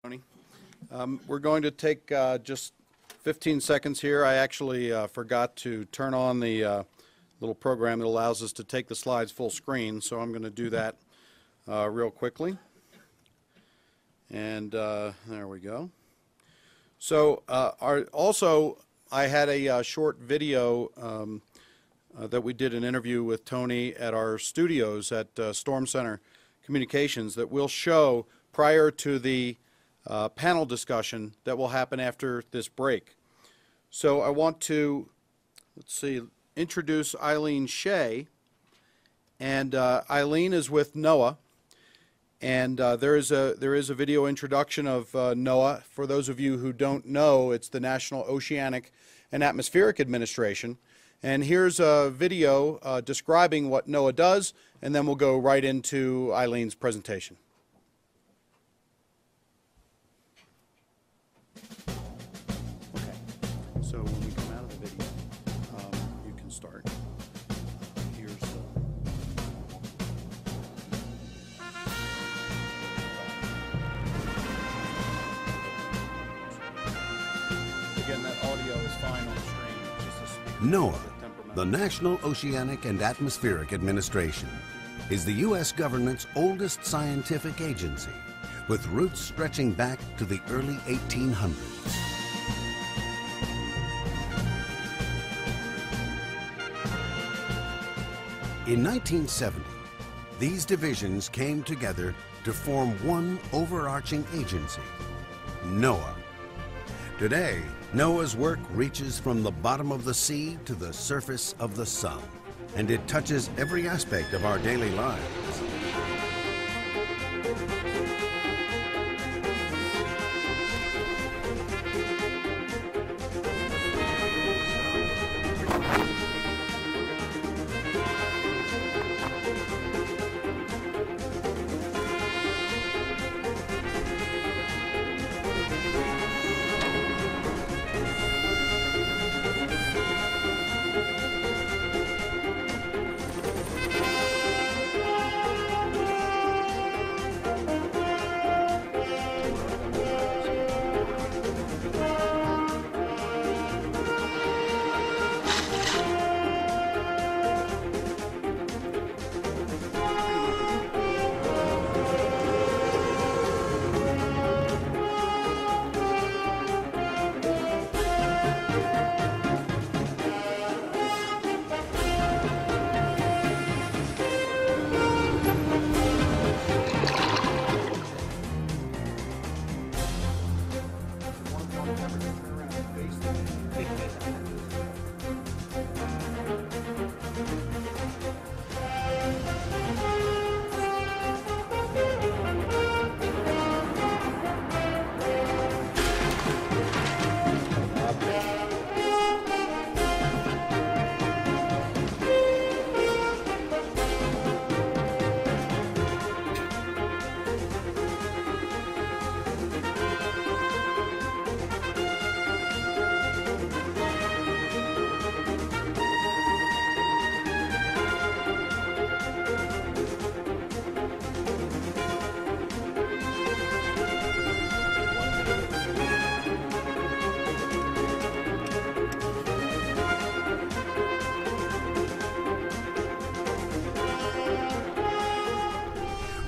Tony. We're going to take just 15 seconds here. I actually forgot to turn on the little program that allows us to take the slides full screen, so I'm going to do that real quickly. And there we go. So also I had a short video that we did an interview with Tony at our studios at Storm Center Communications that we'll show prior to the panel discussion that will happen after this break. So I want to, introduce Eileen Shea. And Eileen is with NOAA. And there is a video introduction of NOAA. For those of you who don't know, it's the National Oceanic and Atmospheric Administration. And here's a video describing what NOAA does, and then we'll go right into Eileen's presentation. Okay, so when we come out of the video, you can start. Here's again, that audio is fine on the screen. It's just a speaker. NOAA, the National Oceanic and Atmospheric Administration, is the U.S. government's oldest scientific agency, with roots stretching back to the early 1800s. In 1970, these divisions came together to form one overarching agency, NOAA. Today, NOAA's work reaches from the bottom of the sea to the surface of the sun, and it touches every aspect of our daily lives.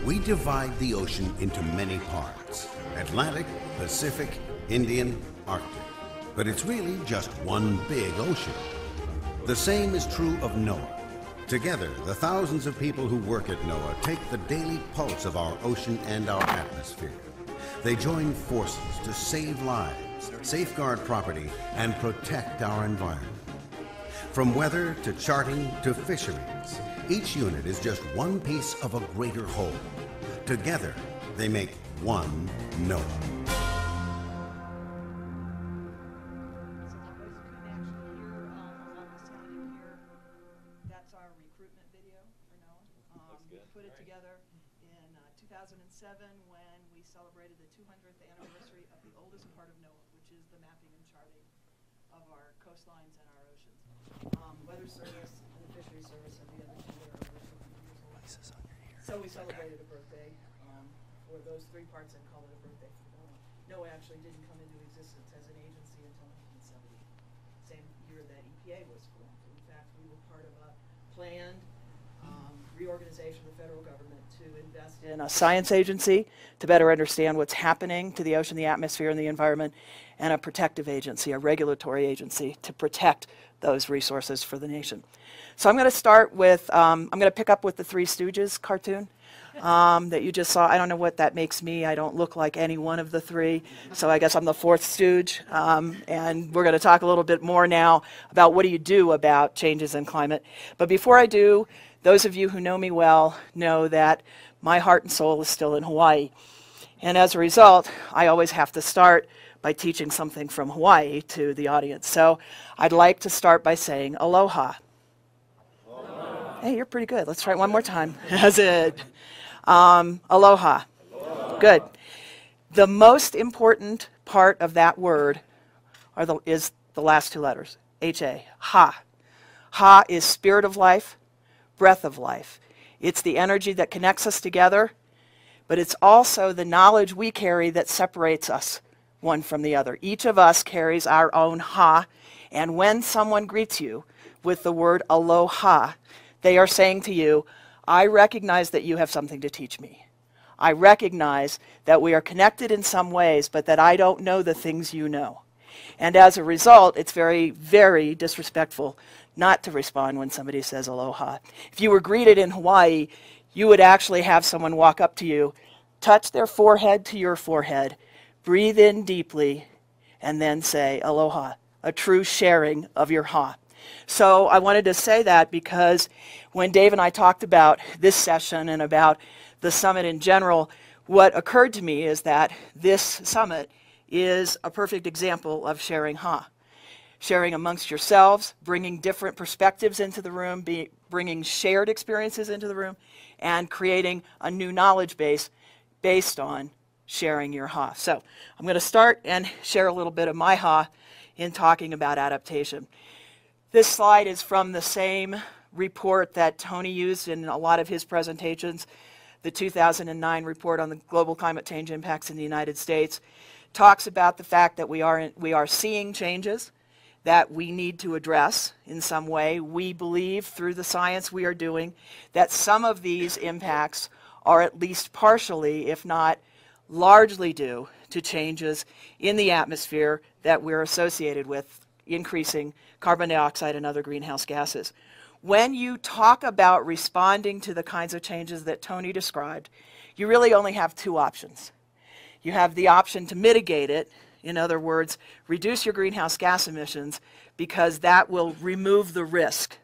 We divide the ocean into many parts: Atlantic, Pacific, Indian, Arctic. But it's really just one big ocean. The same is true of NOAA. Together, the thousands of people who work at NOAA take the daily pulse of our ocean and our atmosphere. They join forces to save lives, safeguard property, and protect our environment. From weather to charting to fisheries, each unit is just one piece of a greater whole. Together, they make one NOAA. That's our recruitment video for NOAA. We put it together in 2007 when we celebrated the 200th anniversary of the oldest part of NOAA, which is the mapping and charting of our coastlines and our oceans. Weather Service and the Fisheries Service and the other two that are over 50 years old. So we celebrated a birthday for those three parts and called it a birthday for NOAA. NOAA actually didn't come into existence as an agency until 1970, same year that EPA was formed. In fact, we were part of a planned reorganization of the federal government to invest in a science agency to better understand what's happening to the ocean, the atmosphere, and the environment, and a protective agency, a regulatory agency, to protect those resources for the nation. So I'm going to start with, I'm going to pick up with the Three Stooges cartoon that you just saw. I don't know what that makes me. I don't look like any one of the three, so I guess I'm the fourth stooge. And we're going to talk a little bit more now about what do you do about changes in climate. But before I do, those of you who know me well know that my heart and soul is still in Hawaii. And as a result, I always have to start by teaching something from Hawaii to the audience. So I'd like to start by saying aloha. Aloha. Hey, you're pretty good. Let's try it one more time. That's it. Aloha. Aloha. Good. The most important part of that word is the last two letters, H-A, ha. Ha is spirit of life, breath of life. It's the energy that connects us together, but it's also the knowledge we carry that separates us one from the other. Each of us carries our own ha, and when someone greets you with the word aloha, they are saying to you, I recognize that you have something to teach me. I recognize that we are connected in some ways, but that I don't know the things you know. And as a result, it's very, very disrespectful not to respond when somebody says aloha. If you were greeted in Hawaii, you would actually have someone walk up to you, touch their forehead to your forehead, breathe in deeply, and then say aloha, a true sharing of your ha. So I wanted to say that because when Dave and I talked about this session and about the summit in general, what occurred to me is that this summit is a perfect example of sharing ha. Sharing amongst yourselves, bringing different perspectives into the room, bringing shared experiences into the room, and creating a new knowledge base based on sharing your ha. So I'm going to start and share a little bit of my ha in talking about adaptation. This slide is from the same report that Tony used in a lot of his presentations, the 2009 report on the global climate change impacts in the United States. Talks about the fact that we are seeing changes that we need to address in some way. We believe through the science we are doing that some of these impacts are at least partially, if not largely due to changes in the atmosphere that we're associated with increasing carbon dioxide and other greenhouse gases. When you talk about responding to the kinds of changes that Tony described, you really only have two options. You have the option to mitigate it, in other words, reduce your greenhouse gas emissions because that will remove the risk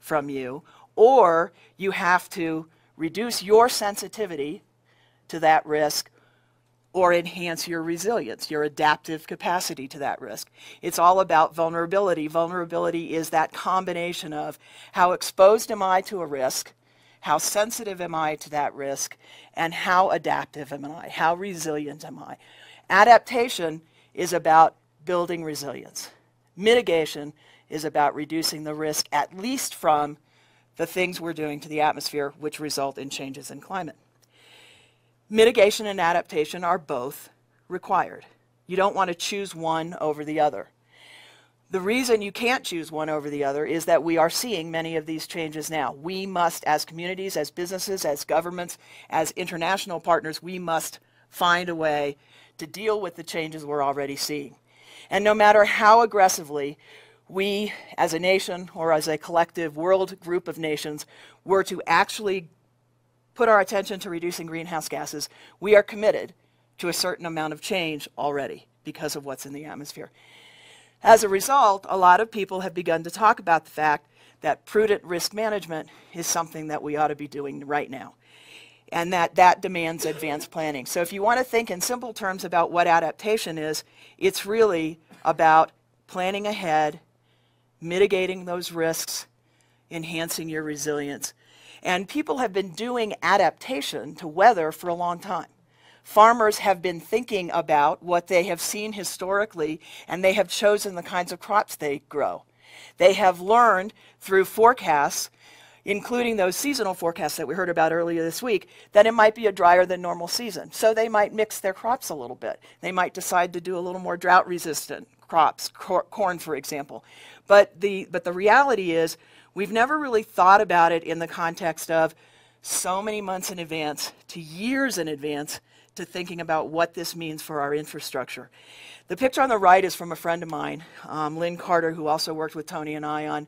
from you, or you have to reduce your sensitivity to that risk or enhance your resilience, your adaptive capacity to that risk. It's all about vulnerability. Vulnerability is that combination of how exposed am I to a risk, how sensitive am I to that risk, and how adaptive am I, how resilient am I. Adaptation is about building resilience. Mitigation is about reducing the risk, at least from the things we're doing to the atmosphere, which result in changes in climate. Mitigation and adaptation are both required. You don't want to choose one over the other. The reason you can't choose one over the other is that we are seeing many of these changes now. We must, as communities, as businesses, as governments, as international partners, we must find a way to deal with the changes we're already seeing. And no matter how aggressively we, as a nation or as a collective world group of nations, were to actually put our attention to reducing greenhouse gases, we are committed to a certain amount of change already because of what's in the atmosphere. As a result, a lot of people have begun to talk about the fact that prudent risk management is something that we ought to be doing right now, and that demands advanced planning. So if you want to think in simple terms about what adaptation is, it's really about planning ahead, mitigating those risks, enhancing your resilience. And people have been doing adaptation to weather for a long time. Farmers have been thinking about what they have seen historically, and they have chosen the kinds of crops they grow. They have learned through forecasts including those seasonal forecasts that we heard about earlier this week, that it might be a drier than normal season. So they might mix their crops a little bit. They might decide to do a little more drought-resistant crops, corn, for example. But the reality is, we've never really thought about it in the context of so many months in advance to years in advance to thinking about what this means for our infrastructure. The picture on the right is from a friend of mine, Lynn Carter, who also worked with Tony and I on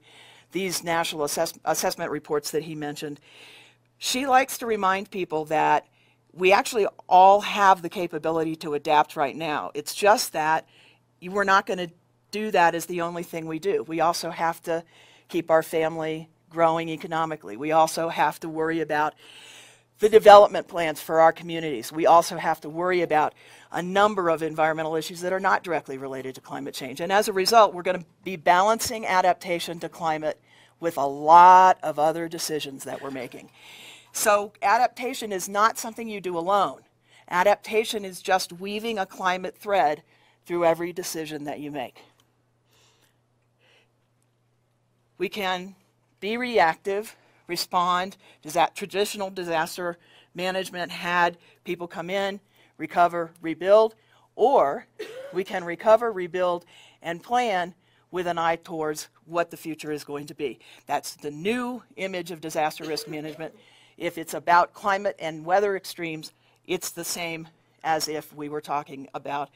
these national assessment reports that he mentioned. She likes to remind people that we actually all have the capability to adapt right now. It's just that we're not going to do that as the only thing we do. We also have to keep our family growing economically. We also have to worry about the development plans for our communities. We also have to worry about a number of environmental issues that are not directly related to climate change. And as a result, we're going to be balancing adaptation to climate with a lot of other decisions that we're making. So adaptation is not something you do alone. Adaptation is just weaving a climate thread through every decision that you make. We can be reactive, respond. Traditional disaster management had people come in, recover, rebuild, or we can recover, rebuild, and plan with an eye towards what the future is going to be. That's the new image of disaster risk management. If it's about climate and weather extremes, it's the same as if we were talking about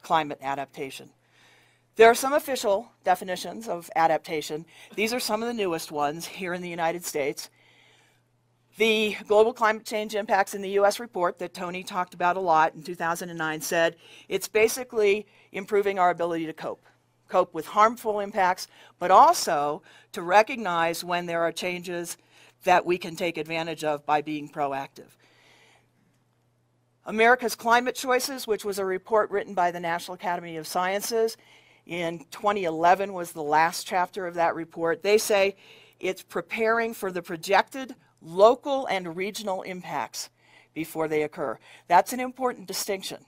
climate adaptation. There are some official definitions of adaptation. These are some of the newest ones here in the United States. The Global Climate Change Impacts in the U.S. report that Tony talked about a lot in 2009 said it's basically improving our ability to cope with harmful impacts, but also to recognize when there are changes that we can take advantage of by being proactive. America's Climate Choices, which was a report written by the National Academy of Sciences, in 2011 was the last chapter of that report. They say it's preparing for the projected local and regional impacts before they occur. That's an important distinction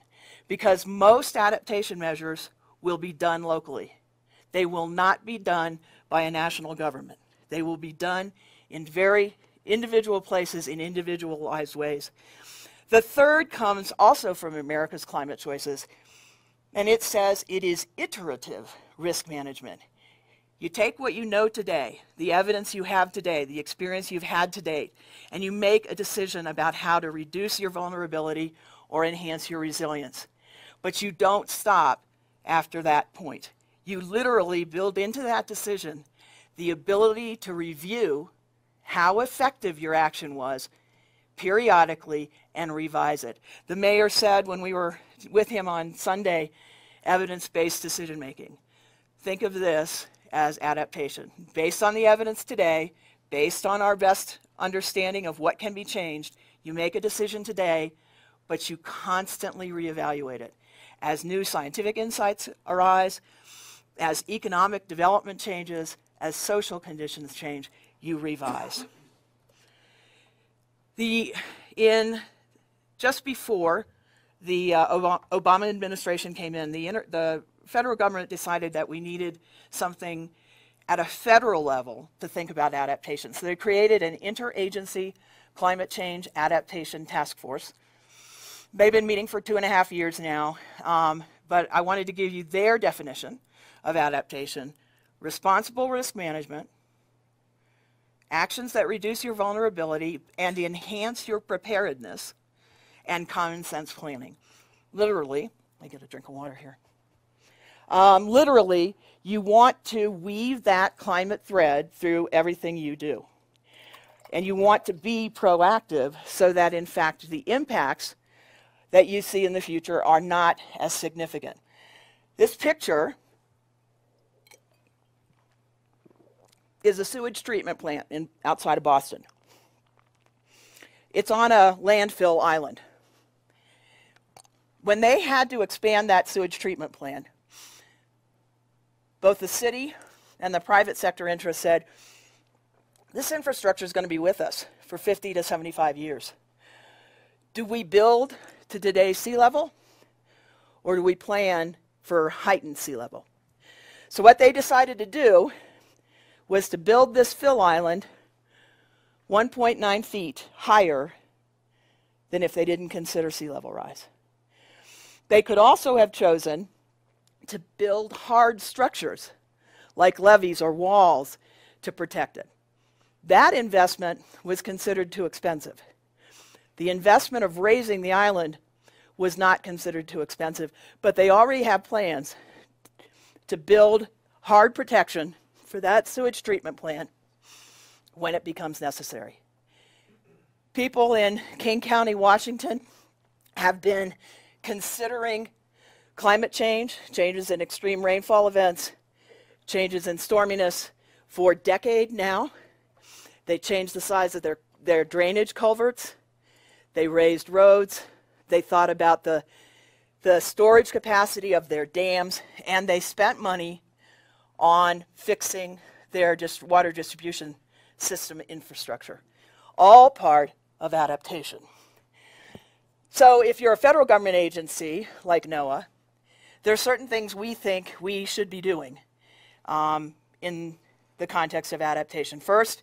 because most adaptation measures will be done locally. They will not be done by a national government. They will be done in very individual places in individualized ways. The third comes also from America's Climate Choices, and it says it is iterative risk management. You take what you know today, the evidence you have today, the experience you've had to date, and you make a decision about how to reduce your vulnerability or enhance your resilience. But you don't stop after that point. You literally build into that decision the ability to review how effective your action was periodically and revise it. The mayor said when we were with him on Sunday, evidence-based decision making. Think of this as adaptation. Based on the evidence today, based on our best understanding of what can be changed, you make a decision today, but you constantly reevaluate it. As new scientific insights arise, as economic development changes, as social conditions change, you revise. Just before the Obama administration came in, the federal government decided that we needed something at a federal level to think about adaptation. So they created an interagency climate change adaptation task force. They've been meeting for 2.5 years now, but I wanted to give you their definition of adaptation: responsible risk management, actions that reduce your vulnerability and enhance your preparedness, and common sense planning. Literally, let me get a drink of water here. Literally, you want to weave that climate thread through everything you do. And you want to be proactive so that, in fact, the impacts that you see in the future are not as significant. This picture is a sewage treatment plant outside of Boston. It's on a landfill island. When they had to expand that sewage treatment plant, both the city and the private sector interests said, this infrastructure is going to be with us for 50 to 75 years. Do we build to today's sea level, or do we plan for heightened sea level? So what they decided to do was to build this fill island 1.9 feet higher than if they didn't consider sea level rise. They could also have chosen to build hard structures like levees or walls to protect it. That investment was considered too expensive. The investment of raising the island was not considered too expensive, but they already have plans to build hard protection for that sewage treatment plant when it becomes necessary. People in King County, Washington have been considering climate change, changes in extreme rainfall events, changes in storminess for a decade now. They changed the size of their drainage culverts. They raised roads. They thought about the storage capacity of their dams, and they spent money on fixing their water distribution system infrastructure, all part of adaptation. So if you're a federal government agency like NOAA, there are certain things we think we should be doing in the context of adaptation. First,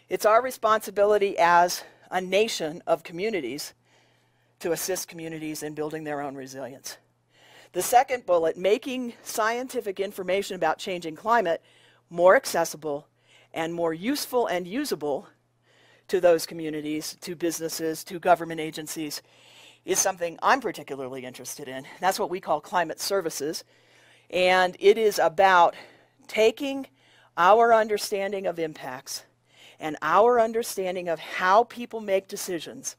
it's our responsibility as a nation of communities to assist communities in building their own resilience. The second bullet, making scientific information about changing climate more accessible and more useful and usable to those communities, to businesses, to government agencies, is something I'm particularly interested in. That's what we call climate services. And it is about taking our understanding of impacts and our understanding of how people make decisions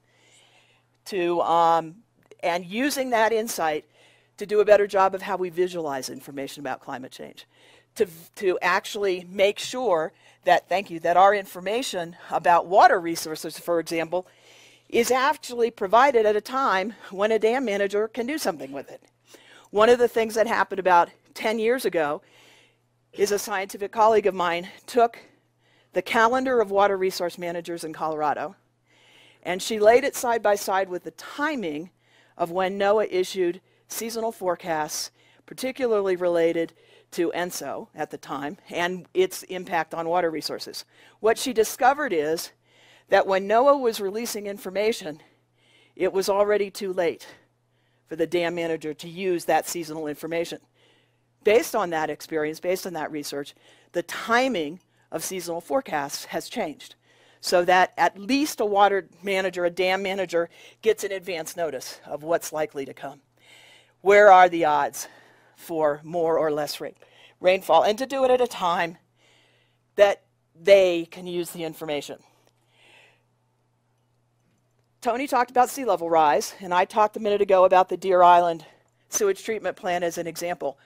to, and using that insight to do a better job of how we visualize information about climate change. To actually make sure that, thank you, that our information about water resources, for example, is actually provided at a time when a dam manager can do something with it. One of the things that happened about 10 years ago is a scientific colleague of mine took the calendar of water resource managers in Colorado, and she laid it side by side with the timing of when NOAA issued seasonal forecasts, particularly related to ENSO at the time and its impact on water resources. What she discovered is that when NOAA was releasing information, it was already too late for the dam manager to use that seasonal information. Based on that experience, based on that research, the timing of seasonal forecasts has changed so that at least a water manager, a dam manager, gets an advance notice of what's likely to come. Where are the odds for more or less rainfall? And to do it at a time that they can use the information. Tony talked about sea level rise, and I talked a minute ago about the Deer Island sewage treatment plant as an example.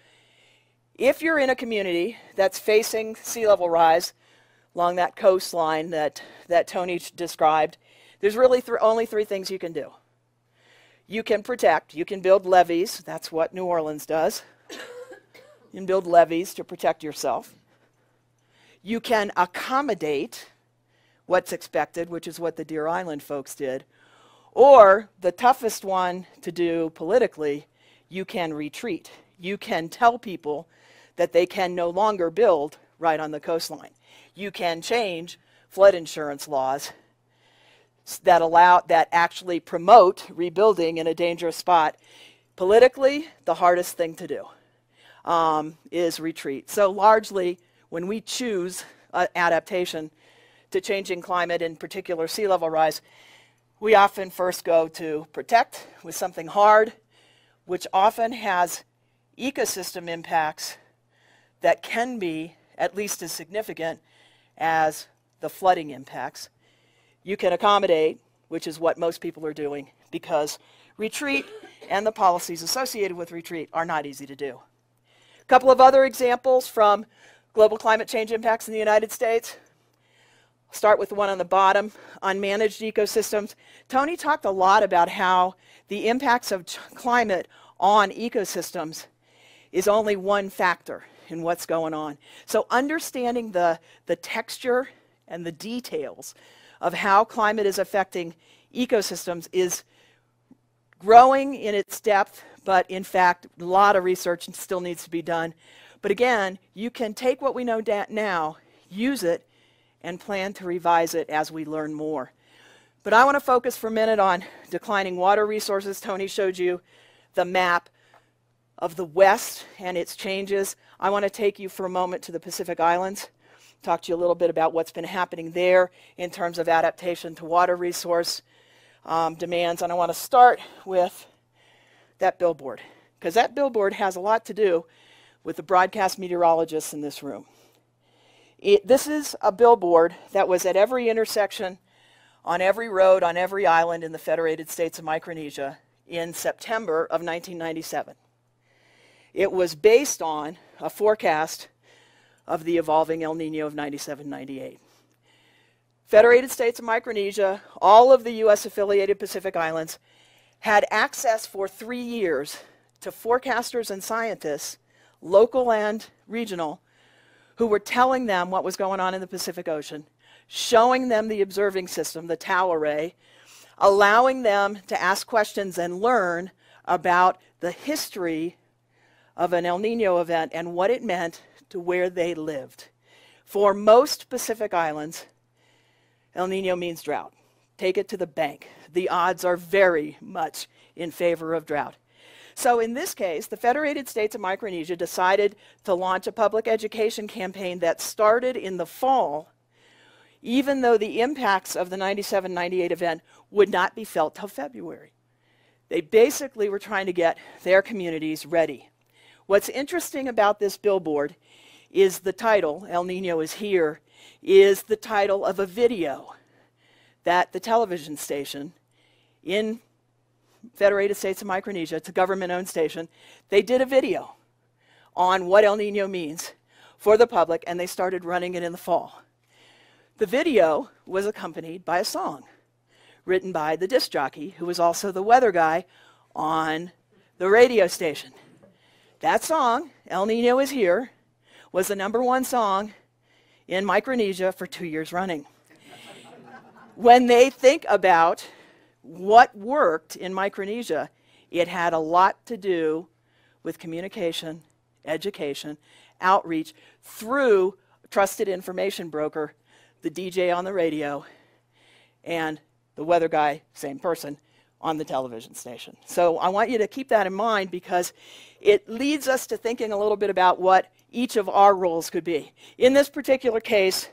If you're in a community that's facing sea level rise along that coastline that Tony described, there's really only three things you can do. You can protect, you can build levees, that's what New Orleans does. You can build levees to protect yourself. You can accommodate what's expected, which is what the Deer Island folks did. Or, the toughest one to do politically, you can retreat. You can tell people that they can no longer build right on the coastline. You can change flood insurance laws that actually promote rebuilding in a dangerous spot. Politically, the hardest thing to do is retreat. So largely, when we choose adaptation to changing climate, in particular sea level rise, we often first go to protect with something hard, which often has ecosystem impacts that can be at least as significant as the flooding impacts. You can accommodate, which is what most people are doing, because retreat and the policies associated with retreat are not easy to do. A couple of other examples from global climate change impacts in the United States. I'll start with the one on the bottom, unmanaged ecosystems. Tony talked a lot about how the impacts of climate on ecosystems is only one factor in what's going on. So understanding the texture and the details of how climate is affecting ecosystems is growing in its depth, but in fact, a lot of research still needs to be done. But again, you can take what we know now, use it, and plan to revise it as we learn more. But I want to focus for a minute on declining water resources. Tony showed you the map of the West and its changes. I want to take you for a moment to the Pacific Islands, talk to you a little bit about what's been happening there in terms of adaptation to water resource demands. And I want to start with that billboard, because that billboard has a lot to do with the broadcast meteorologists in this room. This is a billboard that was at every intersection, on every road, on every island in the Federated States of Micronesia in September of 1997. It was based on a forecast of the evolving El Nino of 97-98. Federated States of Micronesia, all of the U.S. affiliated Pacific Islands, had access for 3 years to forecasters and scientists, local and regional, who were telling them what was going on in the Pacific Ocean, showing them the observing system, the TAO array, allowing them to ask questions and learn about the history of an El Nino event and what it meant to where they lived. For most Pacific Islands, El Nino means drought. Take it to the bank. The odds are very much in favor of drought. So in this case, the Federated States of Micronesia decided to launch a public education campaign that started in the fall, even though the impacts of the 97-98 event would not be felt till February. They basically were trying to get their communities ready. What's interesting about this billboard is the title, El Nino is Here, is the title of a video that the television station in Federated States of Micronesia, it's a government-owned station, they did a video on what El Nino means for the public, and they started running it in the fall. The video was accompanied by a song written by the disc jockey, who was also the weather guy on the radio station. That song, El Nino is Here, was the #1 song in Micronesia for 2 years running. When they think about what worked in Micronesia, it had a lot to do with communication, education, outreach through a trusted information broker, the DJ on the radio, and the weather guy, same person, on the television station. So I want you to keep that in mind, because it leads us to thinking a little bit about what each of our roles could be. In this particular case,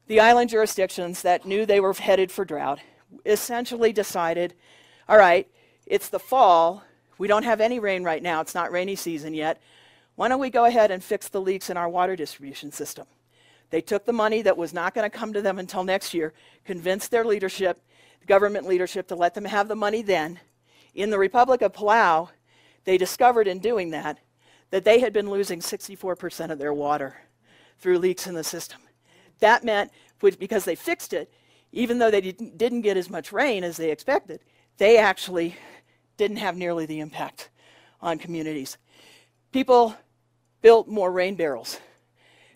the island jurisdictions that knew they were headed for drought essentially decided, all right, it's the fall, we don't have any rain right now, it's not rainy season yet, why don't we go ahead and fix the leaks in our water distribution system? They took the money that was not going to come to them until next year, convinced their leadership, government leadership, to let them have the money then. In the Republic of Palau, they discovered in doing that they had been losing 64% of their water through leaks in the system. That meant, because they fixed it, even though they didn't get as much rain as they expected, they actually didn't have nearly the impact on communities. People built more rain barrels.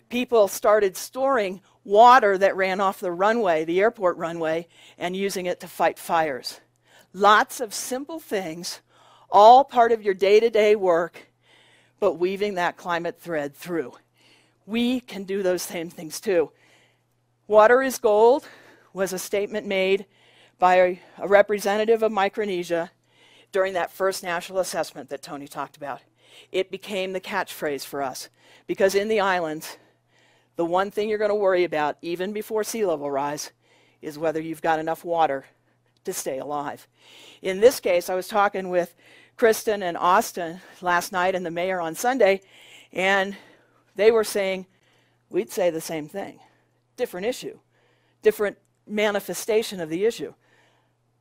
People started storing water that ran off the runway, the airport runway, and using it to fight fires. Lots of simple things, all part of your day-to-day work, but weaving that climate thread through. We can do those same things too. Water is gold was a statement made by a representative of Micronesia during that first national assessment that Tony talked about. It became the catchphrase for us, because in the islands, the one thing you're going to worry about, even before sea level rise, is whether you've got enough water to stay alive. In this case, I was talking with Kristen and Austin last night and the mayor on Sunday, and they were saying, we'd say the same thing. Different issue, different manifestation of the issue,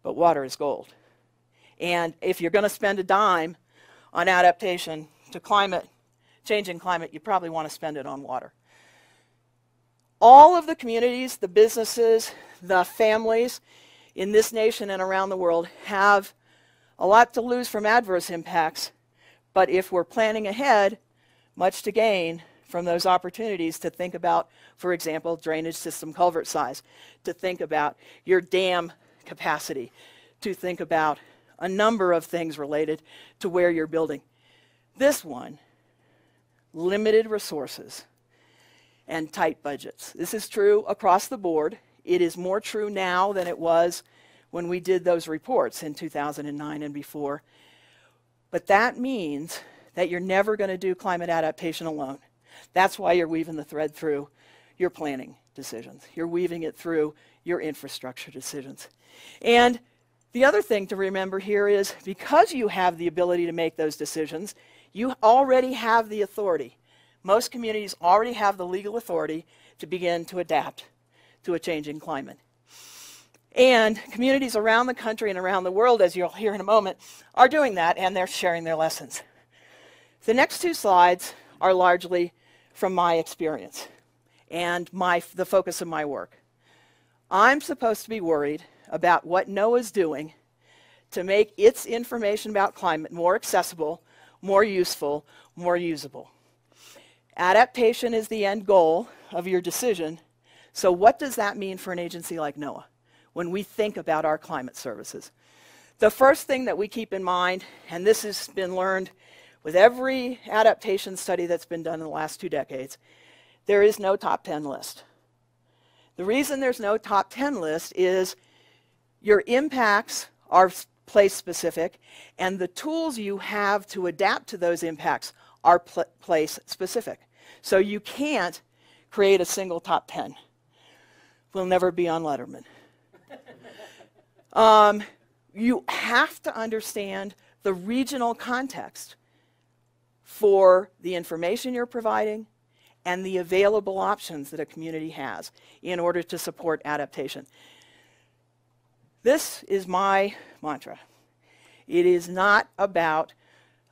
but water is gold. And if you're going to spend a dime on adaptation to climate, changing climate, you probably want to spend it on water. All of the communities, the businesses, the families in this nation and around the world have a lot to lose from adverse impacts, but if we're planning ahead, much to gain from those opportunities to think about, for example, drainage system culvert size, to think about your dam capacity, to think about a number of things related to where you're building. This one, limited resources and tight budgets. This is true across the board. It is more true now than it was when we did those reports in 2009 and before. But that means that you're never going to do climate adaptation alone. That's why you're weaving the thread through your planning decisions. You're weaving it through your infrastructure decisions. And the other thing to remember here is because you have the ability to make those decisions, you already have the authority. Most communities already have the legal authority to begin to adapt to a changing climate. And communities around the country and around the world, as you'll hear in a moment, are doing that, and they're sharing their lessons. The next two slides are largely from my experience and the focus of my work. I'm supposed to be worried about what NOAA's doing to make its information about climate more accessible, more useful, more usable. Adaptation is the end goal of your decision. So what does that mean for an agency like NOAA when we think about our climate services? The first thing that we keep in mind, and this has been learned with every adaptation study that's been done in the last 2 decades, there is no top 10 list. The reason there's no top 10 list is your impacts are place specific, and the tools you have to adapt to those impacts are place specific. So you can't create a single top 10. We'll never be on Letterman. You have to understand the regional context for the information you're providing and the available options that a community has in order to support adaptation. This is my mantra. It is not about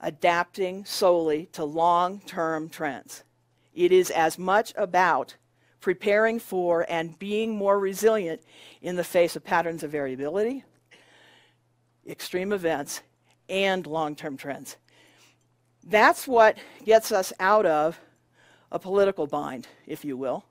adapting solely to long-term trends. It is as much about preparing for and being more resilient in the face of patterns of variability, extreme events, and long-term trends. That's what gets us out of a political bind, if you will.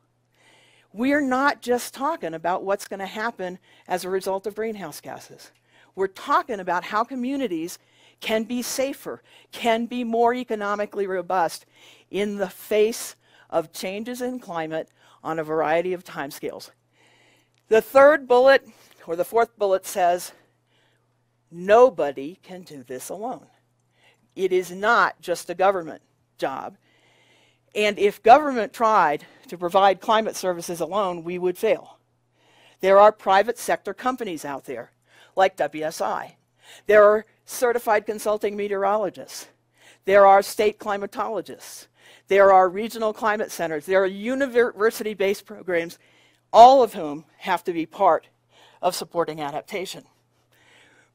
We're not just talking about what's going to happen as a result of greenhouse gases. We're talking about how communities can be safer, can be more economically robust in the face of changes in climate on a variety of timescales. The third bullet, or the fourth bullet, says nobody can do this alone. It is not just a government job. And if government tried to provide climate services alone, we would fail. There are private sector companies out there, like WSI. There are certified consulting meteorologists. There are state climatologists. There are regional climate centers. There are university-based programs, all of whom have to be part of supporting adaptation.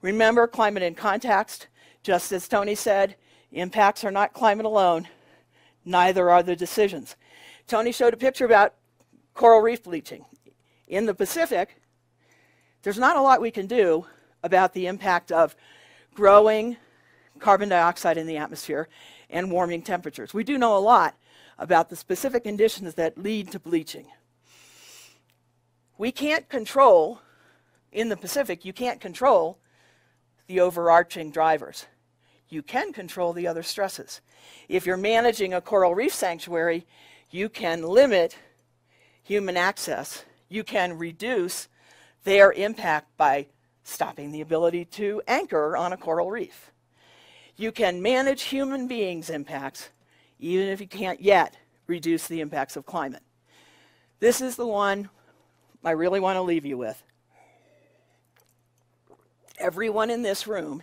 Remember climate in context. Just as Tony said, impacts are not climate alone. Neither are the decisions. Tony showed a picture about coral reef bleaching. In the Pacific, there's not a lot we can do about the impact of growing carbon dioxide in the atmosphere and warming temperatures. We do know a lot about the specific conditions that lead to bleaching. We can't control, in the Pacific, you can't control the overarching drivers. You can control the other stresses. If you're managing a coral reef sanctuary, you can limit human access. You can reduce their impact by stopping the ability to anchor on a coral reef. You can manage human beings' impacts, even if you can't yet reduce the impacts of climate. This is the one I really want to leave you with. Everyone in this room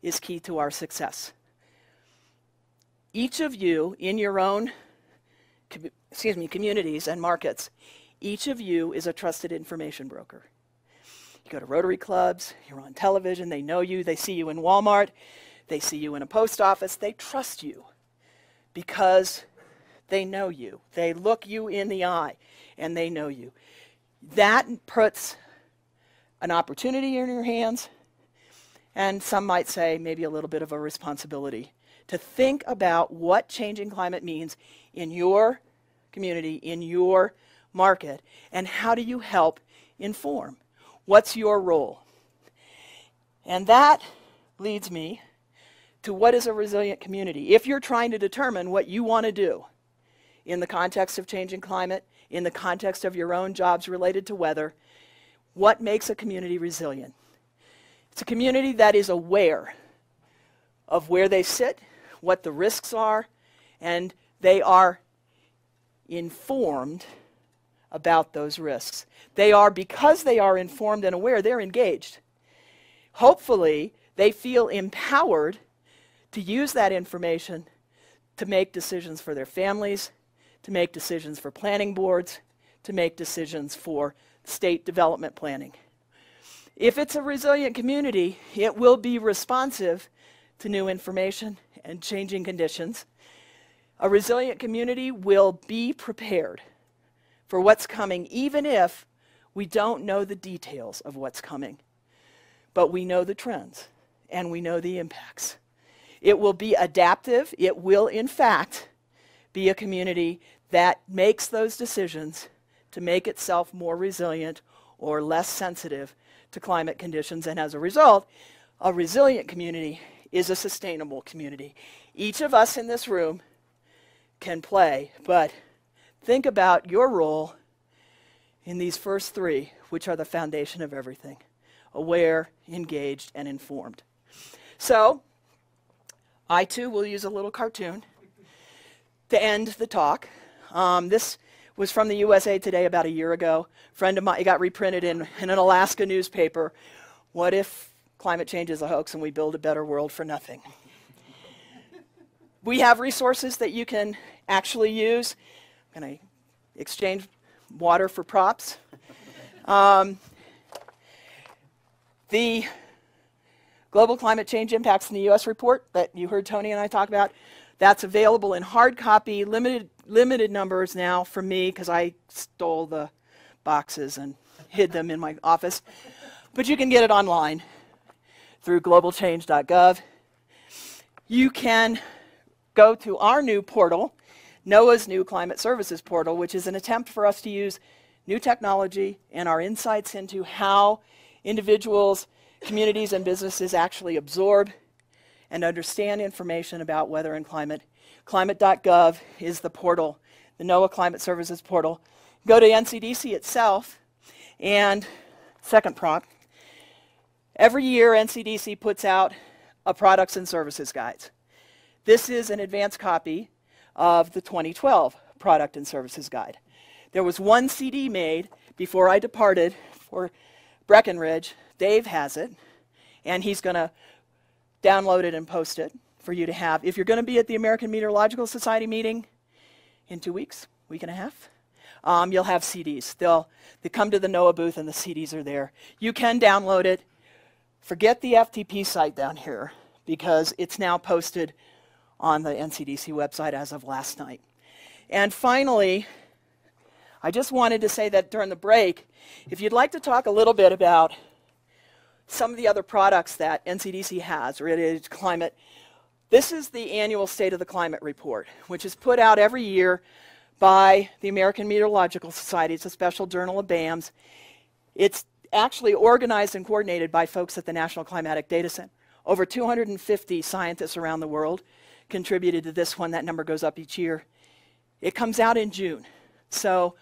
is key to our success. Each of you in your own communities and markets, each of you is a trusted information broker. You go to Rotary clubs, you're on television, they know you, they see you in Walmart, they see you in a post office, they trust you because they know you. They look you in the eye and they know you. That puts an opportunity in your hands, and some might say maybe a little bit of a responsibility to think about what changing climate means in your community, in your market, and how do you help inform? What's your role? And that leads me to what is a resilient community. If you're trying to determine what you want to do in the context of changing climate, in the context of your own jobs related to weather, what makes a community resilient? It's a community that is aware of where they sit, what the risks are, and they are informed about those risks. They are, because they are informed and aware, they're engaged. Hopefully, they feel empowered to use that information to make decisions for their families, to make decisions for planning boards, to make decisions for state development planning. If it's a resilient community, it will be responsive to new information and changing conditions. A resilient community will be prepared for what's coming, even if we don't know the details of what's coming. But we know the trends, and we know the impacts. It will be adaptive. It will, in fact, be a community that makes those decisions to make itself more resilient or less sensitive to climate conditions. And as a result, a resilient community is a sustainable community. Each of us in this room can play, but think about your role in these first three, which are the foundation of everything: aware, engaged, and informed. So, I too will use a little cartoon to end the talk. This was from the USA Today about a year ago. A friend of mine, it got reprinted in an Alaska newspaper. What if climate change is a hoax and we build a better world for nothing? We have resources that you can actually use. I'm going to exchange water for props. The Global Climate Change Impacts in the U.S. report that you heard Tony and I talk about, that's available in hard copy, limited numbers now from me, because I stole the boxes and hid them in my office. But you can get it online through globalchange.gov. You can go to our new portal, NOAA's new Climate Services portal, which is an attempt for us to use new technology and our insights into how individuals, communities, and businesses actually absorb and understand information about weather and climate. Climate.gov is the portal, the NOAA Climate Services portal. Go to NCDC itself, and second prompt, every year NCDC puts out a products and services guides. This is an advanced copy of the 2012 Product and Services Guide. There was one CD made before I departed for Breckenridge. Dave has it, and he's going to download it and post it for you to have. If you're going to be at the American Meteorological Society meeting in 2 weeks, week and a half, you'll have CDs. They come to the NOAA booth and the CDs are there. You can download it. Forget the FTP site down here, because it's now posted on the NCDC website as of last night. And finally, I just wanted to say that during the break, if you'd like to talk a little bit about some of the other products that NCDC has related to climate, this is the annual State of the Climate report, which is put out every year by the American Meteorological Society. It's a special journal of BAMS. It's actually organized and coordinated by folks at the National Climatic Data Center. Over 250 scientists around the world contributed to this one. That number goes up each year. It comes out in June. So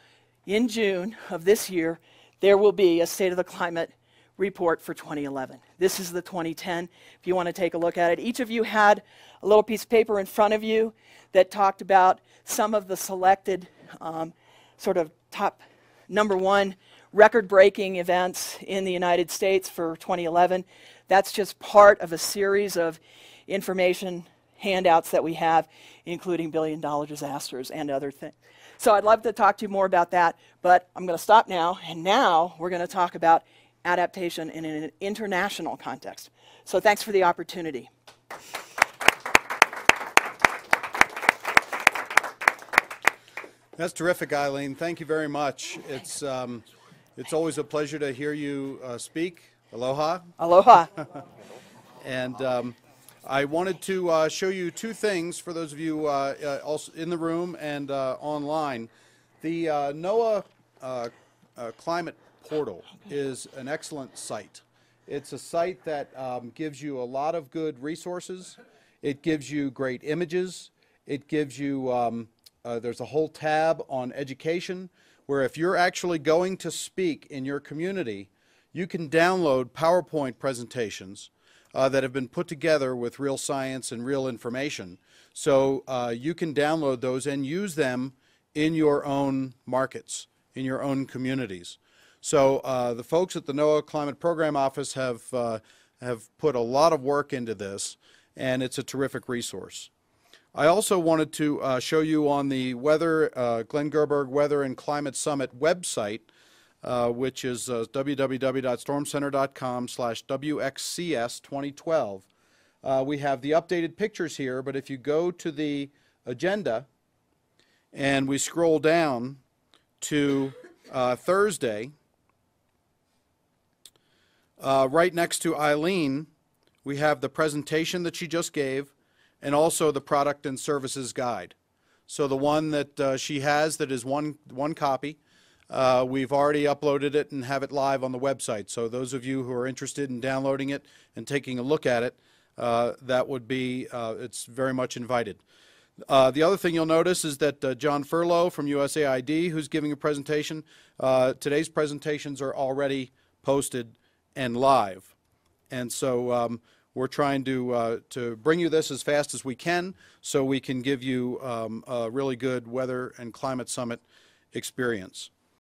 in June of this year, there will be a State of the Climate report for 2011. This is the 2010, if you want to take a look at it. Each of you had a little piece of paper in front of you that talked about some of the selected sort of top #1 record-breaking events in the United States for 2011. That's just part of a series of information handouts that we have, including billion-dollar disasters and other things. So I'd love to talk to you more about that, but I'm going to stop now, and now we're going to talk about adaptation in an international context. So thanks for the opportunity. That's terrific, Eileen. Thank you very much. It's always a pleasure to hear you speak. Aloha. Aloha. And I wanted to show you two things for those of you also in the room and online. The NOAA Climate Portal is an excellent site. It's a site that gives you a lot of good resources. It gives you great images. It gives you there's a whole tab on education where if you're actually going to speak in your community, you can download PowerPoint presentations that have been put together with real science and real information. So you can download those and use them in your own markets, in your own communities. So the folks at the NOAA Climate Program Office have put a lot of work into this, and it's a terrific resource. I also wanted to show you on the Glenn Gerberg Weather and Climate Summit website, which is www.stormcenter.com/WXCS2012. We have the updated pictures here, but if you go to the agenda and we scroll down to Thursday, right next to Eileen, we have the presentation that she just gave and also the product and services guide. So the one that she has that is one copy, we've already uploaded it and have it live on the website. So those of you who are interested in downloading it and taking a look at it, that would be, it's very much invited. The other thing you'll notice is that John Furlow from USAID, who's giving a presentation, today's presentations are already posted and live. And so we're trying to bring you this as fast as we can so we can give you a really good weather and climate summit experience.